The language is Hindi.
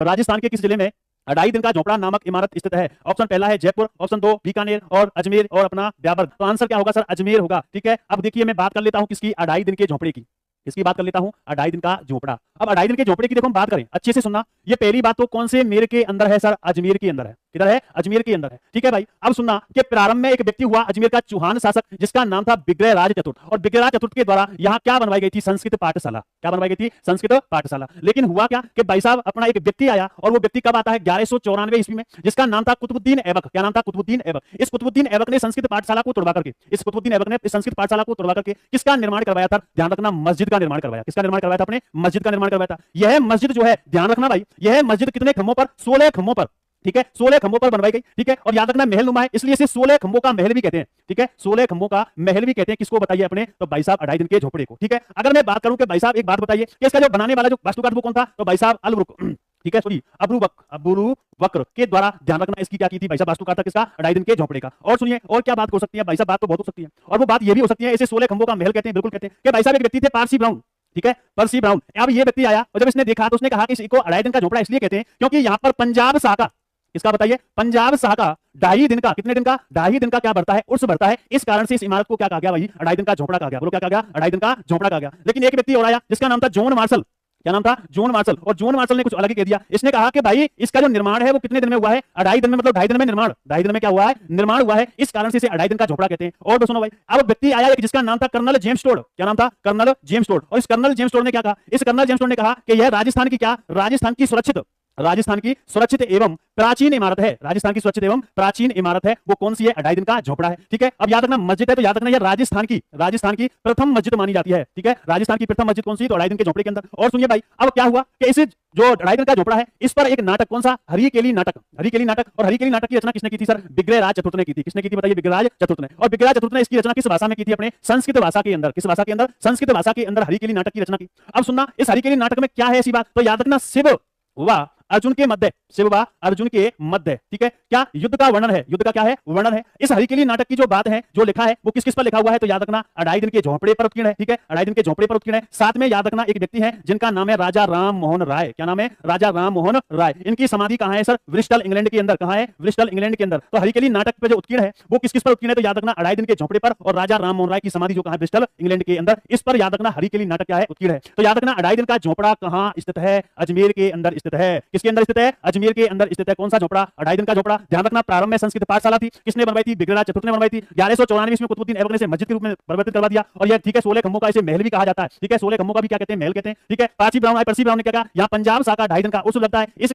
राजस्थान के किस जिले में अढ़ाई दिन का झोपड़ा नामक इमारत स्थित है? ऑप्शन पहला है जयपुर, ऑप्शन दो बीकानेर और अजमेर और अपना ब्यावर। तो आंसर क्या होगा सर? अजमेर होगा। ठीक है, अब देखिए मैं बात कर लेता हूं किसकी, अढ़ाई दिन के झोपड़े की। इसकी बात कर लेता हूं, अढ़ाई दिन का झोपड़ा। अब अढ़ाई दिन के झोपड़े की देखो हम बात करें, अच्छे से सुनना। ये पहली बात तो कौन से मेर के अंदर है सर? अजमेर के अंदर है। किधर है? अजमेर के अंदर है। ठीक है भाई, अब सुनना कि प्रारंभ में एक व्यक्ति हुआ अजमेर का चौहान शासक, जिसका नाम था विग्रहराज चतुर्थ, और विग्रहराज चतुर्थ के द्वारा यहाँ क्या बनवाई गई थी? संस्कृत पाठशाला। क्या बनवाई गई थी? संस्कृत पाठशाला। लेकिन हुआ क्या कि भाई साहब अपना एक व्यक्ति आया, और वो व्यक्ति कब आता है? 1194 ईस्वी में, जिसका नाम था कुतुबुद्दीन ऐबक। क्या नाम था? कुतुबुद्दीन ऐबक। इस कुतुबुद्दीन ऐबक ने संस्कृत पाठशाला को तोड़वा करके, इस कुतुबुद्दीन ऐबक ने संस्कृत पाठशाला को तोड़वा करके किसका निर्माण करवाया था? ध्यान रखना, मस्जिद का निर्माण करवाया। किसका निर्माण करवाया था? अपने मस्जिद का निर्माण करवाया था। यह मस्जिद जो है, ध्यान रखना भाई, यह मस्जिद कितने खंभों पर? 16 खंभों पर। ठीक है, 16 खंभों पर बनवाई गई। ठीक है, और याद रखना महल नुमा है, इसलिए इसे 16 खंभों का महल भी कहते हैं। ठीक है, 16 खंभों का महल भी कहते हैं। किसको बताइए? अपने तो भाई साहब अढ़ाई दिन के झोपड़े को। ठीक है, अगर मैं बात करूं कि भाई साहब एक बात बताइए कि इसका जो बनाने वाला जो वास्तुकार वो कौन था? तो भाई साहब ठीक है, सॉरी अबू वक्र के द्वारा, ध्यान रखना, इसकी क्या की थी भाई साहब? वास्तुकार था किसका? अढ़ाई दिन के झोपड़े का। और सुनिए, और क्या बात हो सकती है भाई साहब? बात तो बहुत हो सकती है, और वो बात ये भी हो सकती है, इसे 16 खंभों का महल कहते हैं। बिल्कुल कहते हैं कि भाई साहब एक व्यक्ति थे पारसी ब्राउन। ठीक है, पर्सी ब्राउन। अब ये व्यक्ति आया और जब इसने देखा तो उसने कहा कि इसको अढ़ाई दिन का झोपड़ा इसलिए कहते हैं क्योंकि यहाँ पर पंजाब शाह का, इसका बताइए, पंजाब शाह का ढाई दिन का, कितने दिन का? ढाई दिन का क्या बढ़ता है? उर्स बढ़ता है। इस कारण से इस इमारत को क्या कहा गया भाई? अढ़ाई दिन का झोपड़ा कहा गया। बोलो क्या कहा गया? अढ़ाई दिन का झोपड़ा कहा गया। लेकिन एक व्यक्ति और आया जिसका नाम था जॉन मार्शल। क्या नाम था? John Marshall. और जॉन मार्शल ने कुछ अलग ही कह दिया। इसने कहा कि भाई इसका जो निर्माण है वो कितने दिन में हुआ है? अढ़ाई दिन में, मतलब ढाई दिन में निर्माण, ढाई दिन में क्या हुआ है? निर्माण हुआ है। इस कारण से इसे अढ़ाई दिन का झोपड़ा कहते हैं। और तो सुनो भाई, अब व्यक्ति आया एक जिसका नाम था कर्नल जेम्स टोड। क्या नाम था? Colonel James Tod. और इस कर्नल जेम्स टोड ने क्या कहा? इस कर्नल जेम्स टोड ने कहा कि यह राजस्थान की क्या? राजस्थान की सुरक्षित एवं प्राचीन इमारत है। राजस्थान की सुरक्षित एवं प्राचीन इमारत है। वो कौन सी है? अढ़ाई दिन का झोपड़ा है। ठीक है, अब याद रखना मस्जिद है तो याद रखना यह राजस्थान की प्रथम मस्जिद मानी जाती है। ठीक है, राजस्थान की प्रथम मस्जिद कौन सी? तो अढ़ाई दिन के झोपड़े के अंदर। और सुनिए भाई, अब क्या हुआ कि इस जो अढ़ाई दिन का झोपड़ा है, इस पर एक नाटक, कौन सा? हरिकेली नाटक। हरिकेली नाटक। और हरिकेली नाटक की रचना किसने की थी सर? विग्रहराज चतुर्थ ने की थी। किसने की थी बताइए? विग्रहराज चतुर्थ ने। और विग्रहराज चतुर्थ ने इसकी रचना किस भाषा में की थी? अपने संस्कृत भाषा के अंदर। किस भाषा के अंदर? संस्कृत भाषा के अंदर हरिकेली नाटक की रचना की। अब सुनना, इस हरिकेली नाटक में क्या है ऐसी बात? तो याद रखना, शिव व अर्जुन के मध्य, शिव व अर्जुन के मध्य, ठीक है, क्या युद्ध का वर्णन है? युद्ध का क्या है? वर्णन है। इस हरिकेली नाटक की जो बात है, जो लिखा है, वो किस किस पर लिखा हुआ है? तो याद रखना अढ़ाई दिन के झोपड़े पर उत्कीर्ण है। ठीक है, अढ़ाई दिन के झोपड़े पर उत्कीर्ण है। साथ में याद रखना एक व्यक्ति है जिनका नाम है राजा राम मोहन राय। क्या नाम है? राजा राम मोहन राय। इनकी समाधि कहां है सर? ब्रिस्टल इंग्लैंड के अंदर। कहां है? ब्रिस्टल इंग्लैंड के अंदर। तो हरिकेली नाटक पर जो उत्कीर्ण है वो किस किस पर उत्कीर्ण है? तो याद रखना अढ़ाई दिन के झोपड़े पर, और राजा राम मोहन राय की समाधि जो कहां है? ब्रिस्टल इंग्लैंड के अंदर। इस पर याद रखना हरिकेली नाटक क्या है? उत्कीर्ण है। तो याद रखना अढ़ाई दिन का झोपड़ा कहां स्थित है? अजमेर के अंदर स्थित है। किसके अंदर स्थित है? अजमेर के अंदर स्थित है। कौन सा झोपड़ा? अढ़ाई दिन का झोपड़ा। ध्यान रखना, प्रारंभ में संस्कृत पाठशाला थी। किसने बनवाई थी? विग्रहराज चतुर्थ ने बनवाई थी। 1194 में कुतुबुद्दीन ऐबक ने इसे मस्जिद के रूप में परिवर्तित करवा दिया। और यह ठीक है, 16 खंभों का इसे महल भी कहा जाता है। ठीक है, 16 खंभों का भी क्या कहते हैं? महल कहते हैं। ठीक है, पर्सी ब्राउन ने क्या कहा? यहाँ पंजाब शाह का ढाई दिन का उर्स लगता है। इस